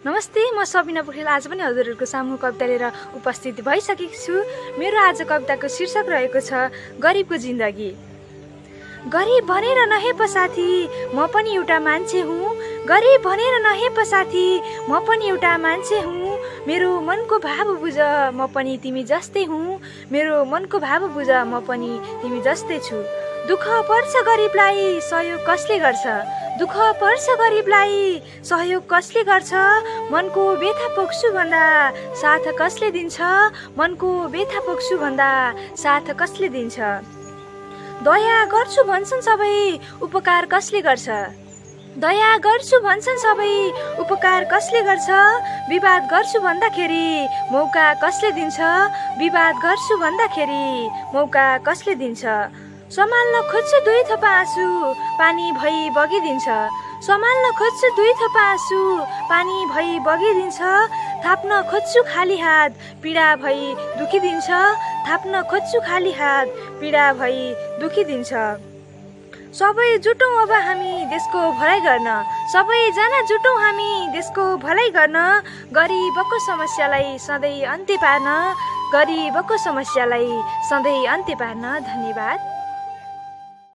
नमस्ते, म सबिना पोखरेल आज पनि हजुरहरूको सामु कविता लिएर उपस्थित भइसकेको छु। मेरो आज कविताको शीर्षक रहेको छ गरिबको जिन्दगी। गरिब भनेर नहे पो साथी म पनि एउटा मान्छे हुँ। गरिब भनेर नहे पो साथी म पनि एउटा मान्छे हुँ। मेरो मनको भाव बुझ म पनि तिमी जस्तै हुँ। मेरो मनको भाव बुझ म पनि तिमी जस्तै छु। दुःख पर्छ गरिबलाई सहयोग कसले गर्छ? दुःख पर्छ गरिबलाई सहयोग कसले गर्छ? मनको व्यथा पोख्छु भन्दा साथ कसले दिन्छ? मनको व्यथा पोख्छु भन्दा साथ कसले दिन्छ? दया गर्छु भन्छन् सबै उपकार कसले गर्छ? दया गर्छु भन्छन् सबै उपकार कसले गर्छ? विवाद गर्छु भन्दाखेरि मौका कसले दिन्छ? विवाद गर्छु भन्दाखेरि मौका कसले दिन्छ? सम्हाल्न खोज्छु दुई थोपा आँसु पानी भई बगिदिन्छ। सम्हाल्न खोज्छु दुई थोपा आँसु पानी भई बगिदिन्छ। थाप्न खोज्छु खाली हात पीडा भई दुखिदिन्छ। थाप्न खोज्छु खाली हात पीडा भई दुखिदिन्छ। सबै जुटौँ अब हामी देशको भलाइ गर्न। सबैजना जुटौँ हामी देशको भलाइ गर्न। गरिबको समस्यालाई सधैँ अन्त्य पार्न। गरिबको समस्यालाई सधैँ अन्त्य पार्न। धन्यवाद।